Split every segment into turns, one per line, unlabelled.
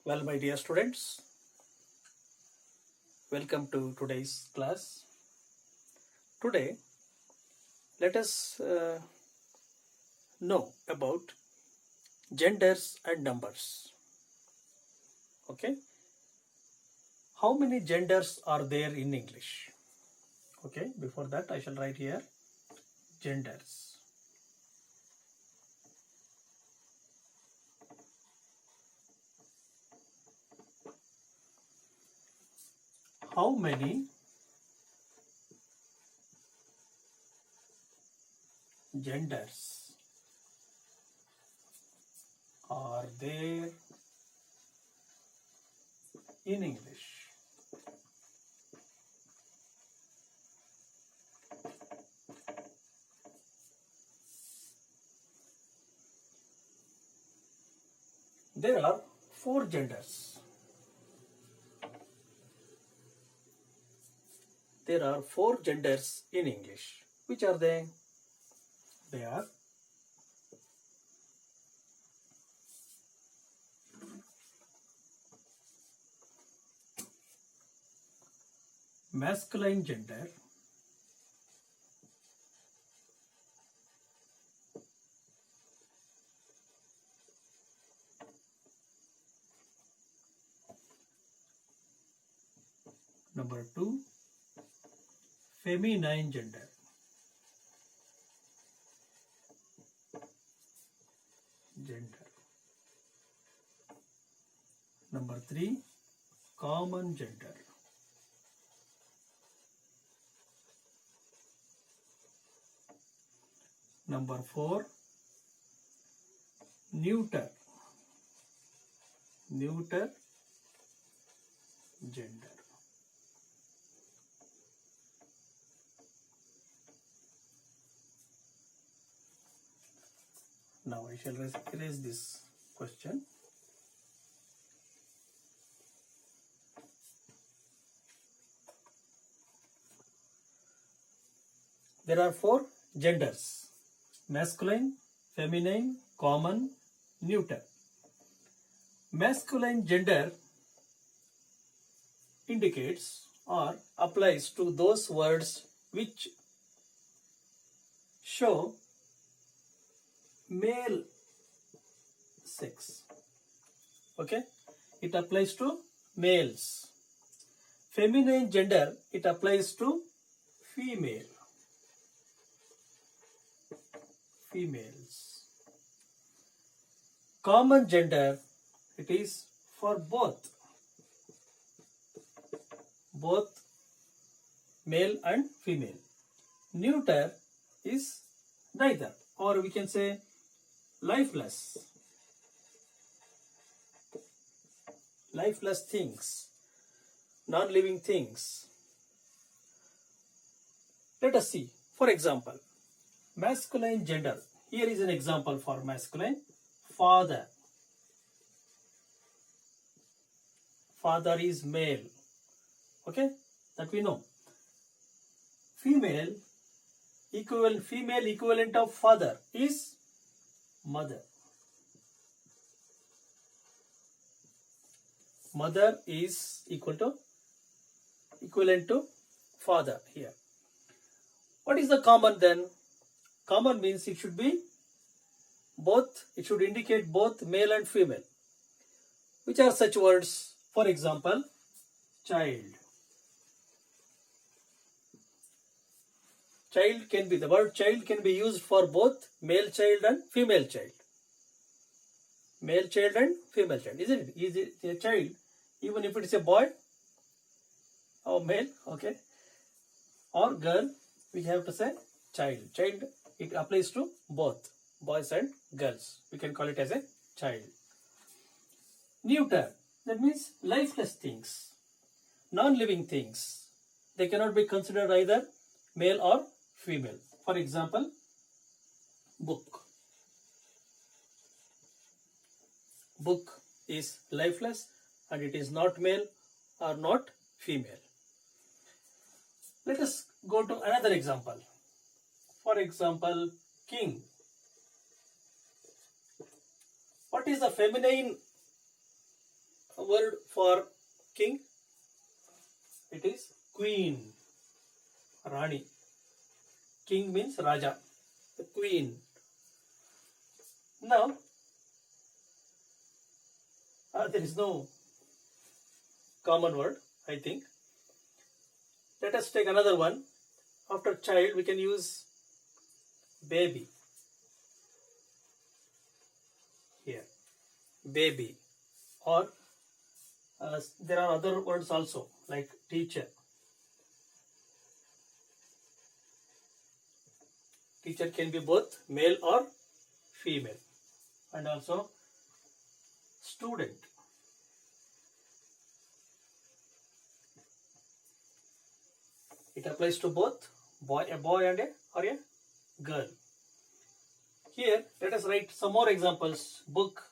Well, my dear students, welcome to today's class. Today, let us know about genders and numbers. Okay, how many genders are there in English? Okay, before that, I shall write here genders. How many genders are there in English? There are four genders. There are four genders in English. Which are they? They are masculine gender, number two, feminine gender. Number three, common gender. Number four, neuter gender. Now I shall erase this question. There are four genders: masculine, feminine, common, neuter. Masculine gender indicates or applies to those words which show male sex. Okay, it applies to males. Feminine gender, it applies to females. Common gender, it is for both male and female. Neuter is neither, or we can say lifeless things, non-living things. Let us see. For example, masculine gender. Here is an example for masculine. Father. Father is male. Okay, that we know. Female equivalent of father is mother. Mother is equivalent to father here. What is the common then? Common means it should be both, it should indicate both male and female. Which are such words? For example, child. The word child can be used for both male child and female child. Male child and female child, isn't it? Is it a child, even if it is a boy or male, okay, or girl, we have to say child. Child, it applies to both boys and girls. We can call it as a child. Neuter, that means lifeless things, non-living things. They cannot be considered either male or female. For example, book. Book is lifeless and it is not male or not female. Let us go to another example. For example, king. What is the feminine word for king? It is queen, Rani. King means Raja, the queen. Now, there is no common word, I think. Let us take another one. After child, we can use baby. Here, baby. Or there are other words also, like teacher. Teacher can be both male or female. And also student. It applies to both a boy and or a girl. Here, let us write some more examples. Book,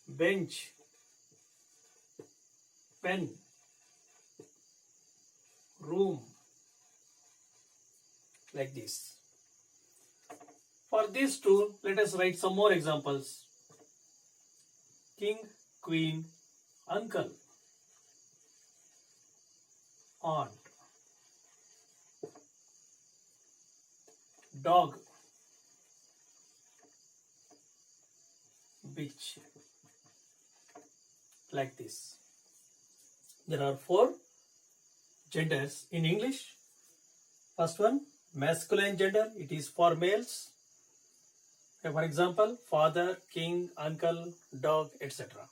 bench, pen, room, like this. For these two, let us write some more examples. King, queen, uncle, aunt, dog, bitch, like this. There are 4 genders in English. First one, masculine gender, it is for males. For example, father, king, uncle, dog, etc.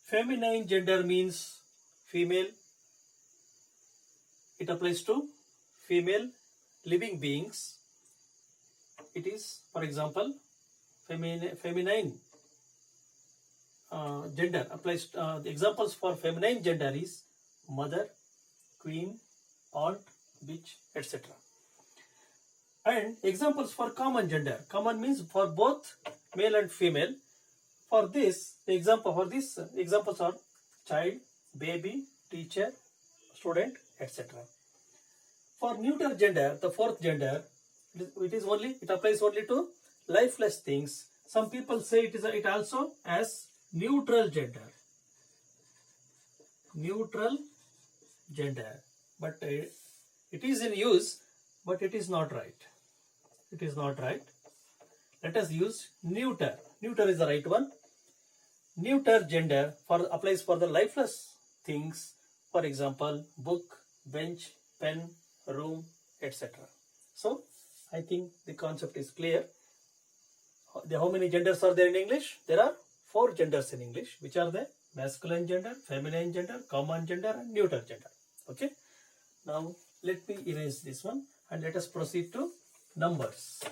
Feminine gender means female. It applies to female living beings. It is, for example, feminine gender applies. The examples for feminine gender is mother, queen, aunt, bitch, etc. And examples for common gender. Common means for both male and female. For this, examples are child, baby, teacher, student, etc. For neuter gender, the 4th gender, it applies only to lifeless things. Some people say it also as neutral gender. Neutral gender, but it is in use, but it is not right. It is not right. Let us use neuter. Neuter is the right one. Neuter gender applies for the lifeless things. For example, book, bench, pen, room, etc. So, I think the concept is clear. How many genders are there in English? There are 4 genders in English, which are the masculine gender, feminine gender, common gender, and neuter gender. Okay. Now, let me erase this one and let us proceed to numbers.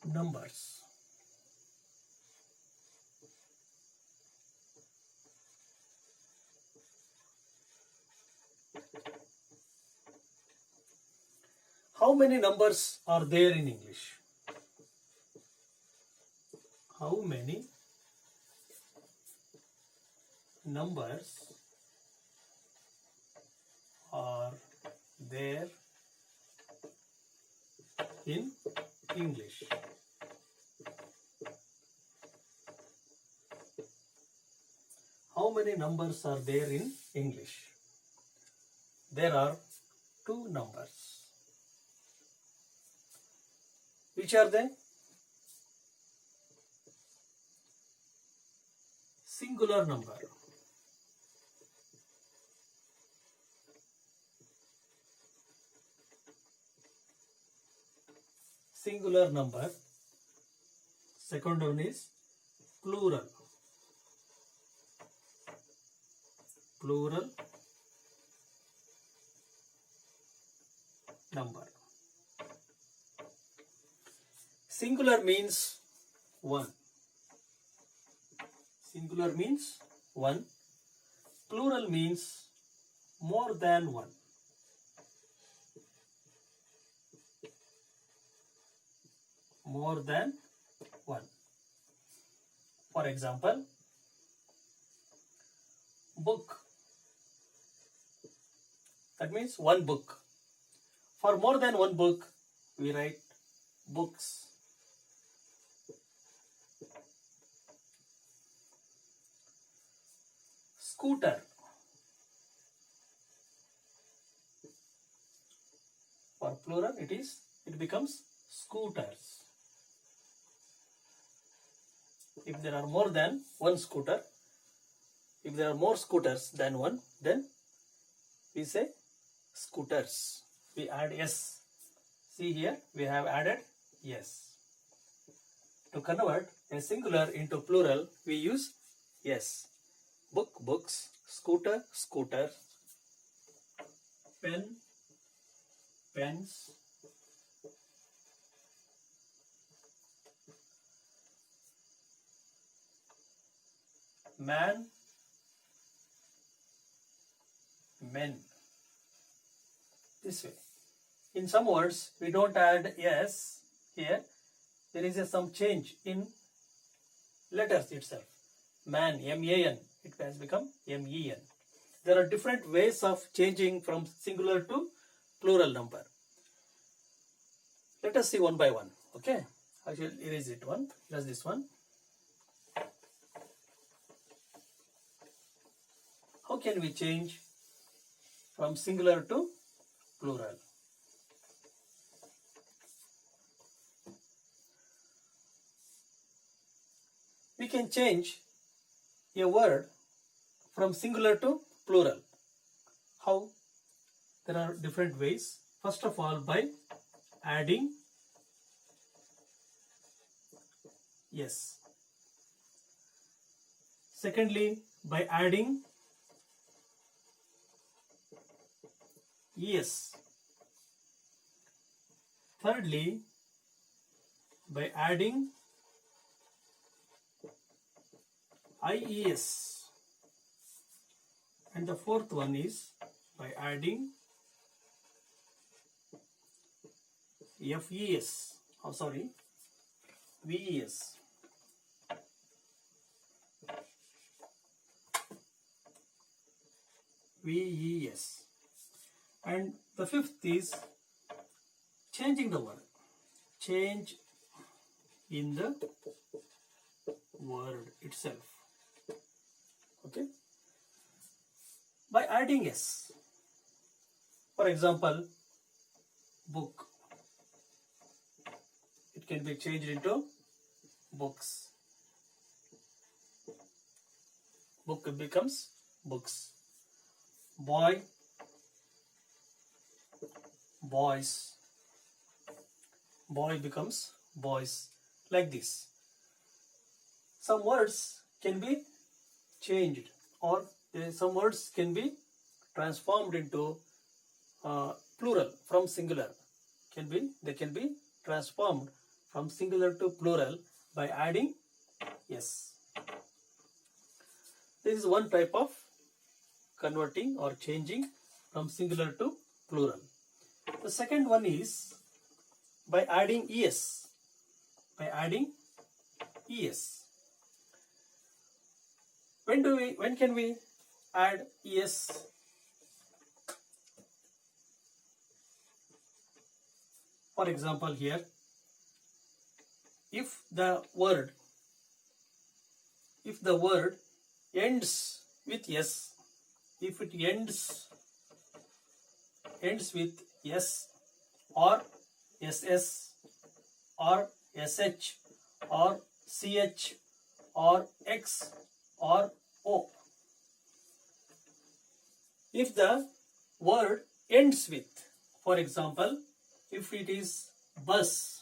Numbers. How many numbers are there in English? How many numbers are there in English? How many numbers are there in English? There are 2 numbers. Which are they? Singular number. Singular number. Second one is plural. Plural number. Singular means 1. Singular means 1. Plural means more than 1. More than 1. For example, book. That means one book. For more than one book, we write books. Scooter. For plural, it becomes scooters. If there are more than one scooter, if there are more scooters than one, then we say scooters. We add s. See here, we have added s. To convert a singular into plural, we use s. Book, books, scooter, scooter, pen, pens, man, men. This way. In some words, we don't add s here. There is some change in letters itself. Man, M-A-N, it has become M-E-N. There are different ways of changing from singular to plural number. Let us see one by one. Okay, I shall erase it one. Erase this one. How can we change from singular to plural? We can change a word from singular to plural. How? There are different ways. First of all, by adding yes. Secondly, by adding es. Thirdly, by adding ies. And the fourth one is by adding fes. Oh, sorry, ves. Ves. And the fifth is changing the word. Change in the word itself. Okay. By adding s. For example, book. It can be changed into books. Book becomes books. Boy, boys. Boy becomes boys. Like this. Some words can be changed, or some words can be transformed into plural from singular. They can be transformed from singular to plural by adding yes. This is one type of converting or changing from singular to plural. The second one is by adding es. By adding es. When can we add es? For example, here, if the word ends with s, if it ends with s or ss or sh or ch or x or o, if the word ends with, for example, if it is bus,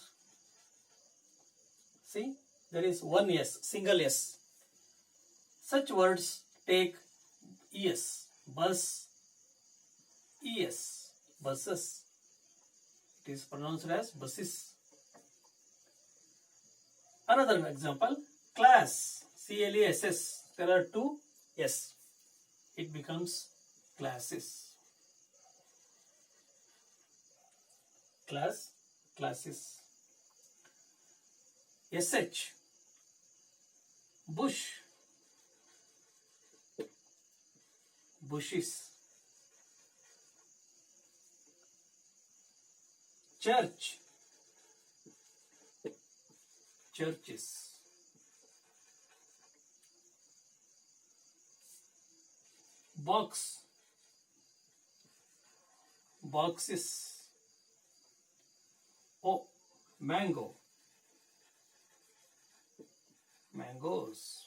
see, there is one s, single s. Such words take es, bus, es, buses. It is pronounced as buses. Another example, class, class. There are two s. It becomes classes. Class, classes. sh, bush. bushes. Church, churches. Box, boxes. Oh, mango, mangoes.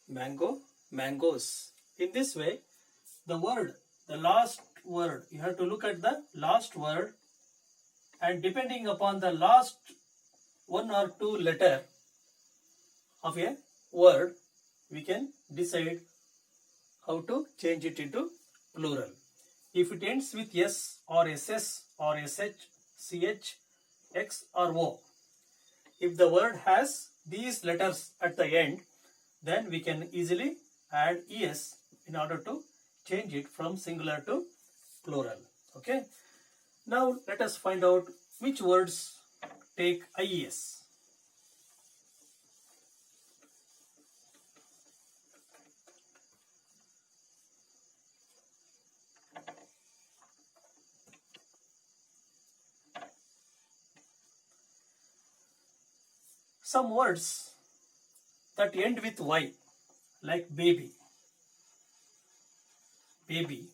Mango, mangoes. In this way, the last word, you have to look at the last word, and depending upon the last one or two letter of a word, we can decide how to change it into plural. If it ends with S or SS or SH, CH, X or O, if the word has these letters at the end, then we can easily add ES in order to change it from singular to plural. Okay. Now let us find out which words take IES. Some words that end with Y, like baby. Baby,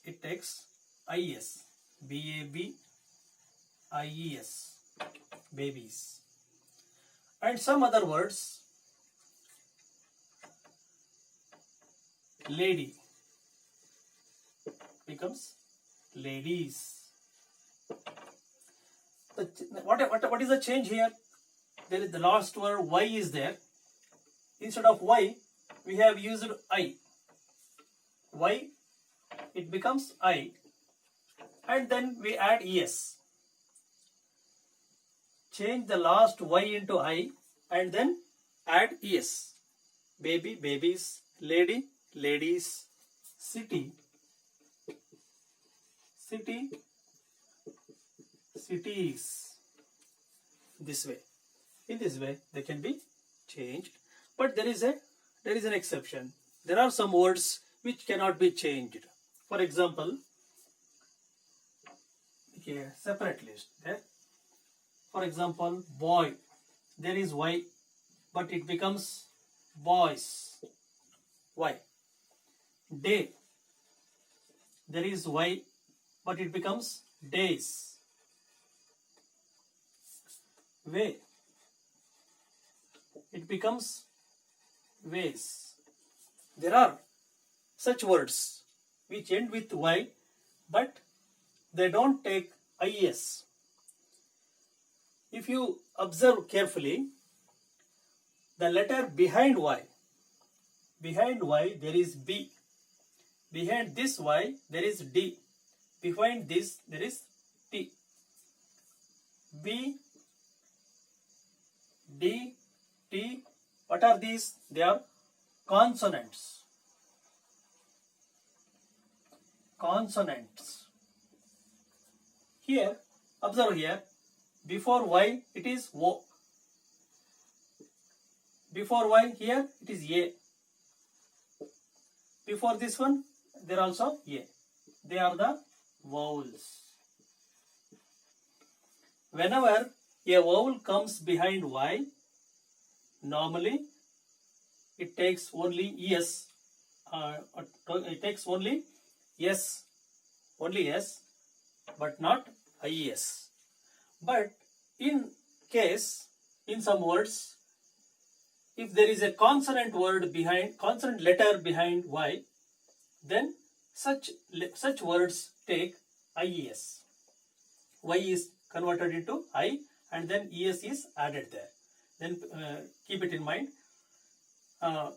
it takes IES. BABIES. Babies. And some other words, lady becomes ladies. What is the change here? There is the last word Y is there. Instead of Y, we have used I. Y, it becomes I, and then we add ES. Change the last Y into I and then add ES. Baby, babies. Lady, ladies. City, city, cities. This way. In this way, they can be changed. But there is an exception. There are some words which cannot be changed. For example, okay, separate list there. For example, boy, there is Y, but it becomes boys. Y. Day, there is Y, but it becomes days. Way, it becomes ways. There are such words which end with Y, but they don't take IES. If you observe carefully, the letter behind Y there is B. Behind this Y there is D. Behind this there is T. B, D, T. What are these? They are consonants. Consonants. Here, observe here, before Y it is O. Before Y here it is A. Before this one there also A. They are the vowels. Whenever a vowel comes behind Y, normally it takes only ES. It takes only S, but not IES. But in some words, if there is a consonant letter behind Y, then such words take IES. Y is converted into I, and then ES is added there. Then keep it in mind. The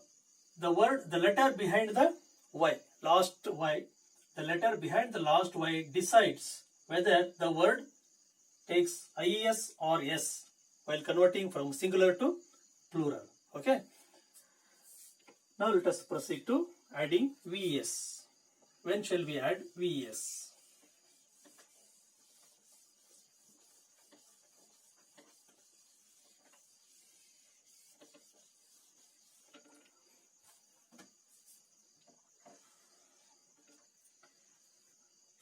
letter behind the Y, last Y, the letter behind the last Y decides whether the word takes IES or S while converting from singular to plural. Okay. Now let us proceed to adding VES. When shall we add VES?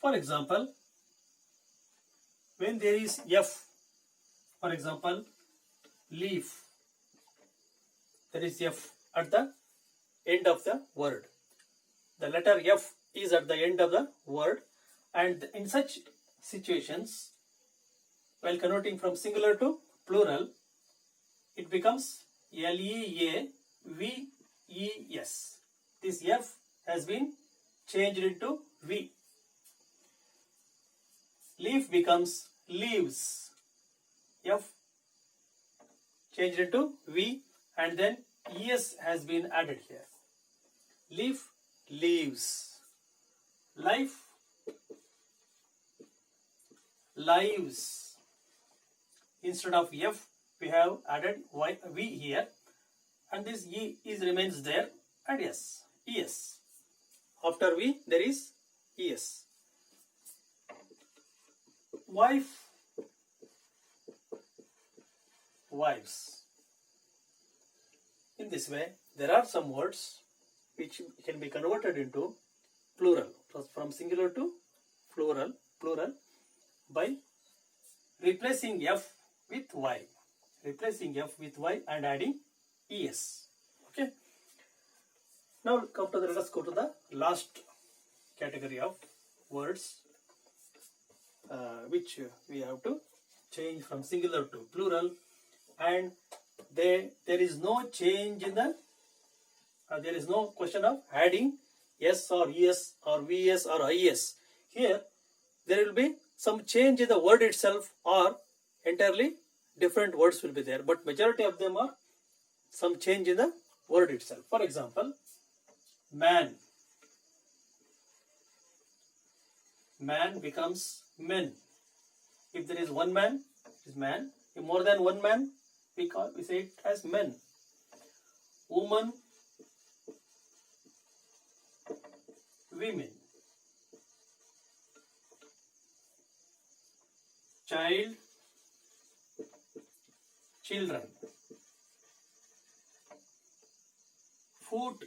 For example, when there is F, for example, leaf, there is F at the end of the word. The letter F is at the end of the word, and in such situations, while converting from singular to plural, it becomes Leaves. This F has been changed into V. Leaf becomes leaves. F changed into V, and then es has been added here. Leaf, leaves. Life, lives. Instead of F, we have added V here, and this E is remains there, and yes, es. After V, there is es. Wife, wives. In this way, there are some words which can be converted into plural, from singular to plural by replacing F with Y. Replacing F with Y and adding es. Okay. Now let us go to the last category of words which we have to change from singular to plural, and there is no change in the there is no question of adding s or es or vs or is. Here there will be some change in the word itself, or entirely different words will be there, but majority of them are some change in the word itself. For example, man. Man becomes men. If there is one man, it is man. If more than one man, we say it as men. Woman, women. Child, children. Foot,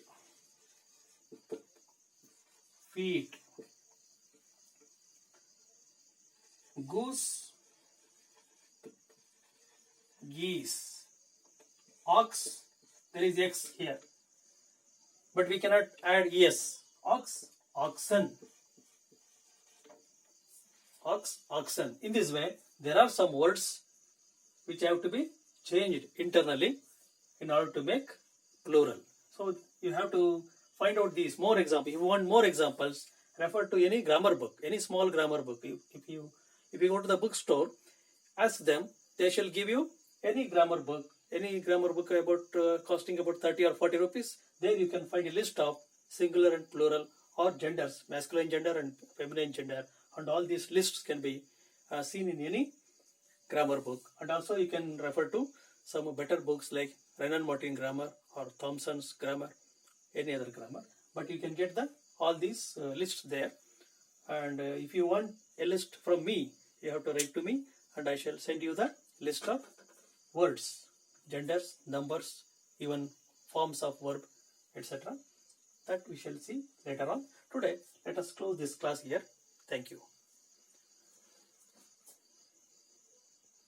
feet. Goose, geese. Ox, there is X here, but we cannot add es. Ox, oxen. Ox, oxen. In this way, there are some words which have to be changed internally in order to make plural. So you have to find out these more examples. If you want more examples, refer to any grammar book, any small grammar book. If you go to the bookstore, ask them, they shall give you any grammar book about costing about 30 or 40 rupees. There you can find a list of singular and plural or genders, masculine gender and feminine gender, and all these lists can be seen in any grammar book. And also you can refer to some better books like Renan Martin grammar or Thompson's grammar, any other grammar. But you can get all these lists there. And if you want a list from me, you have to write to me, and I shall send you the list of words, genders, numbers, even forms of verb, etc. That we shall see later on. Today, let us close this class here. Thank you.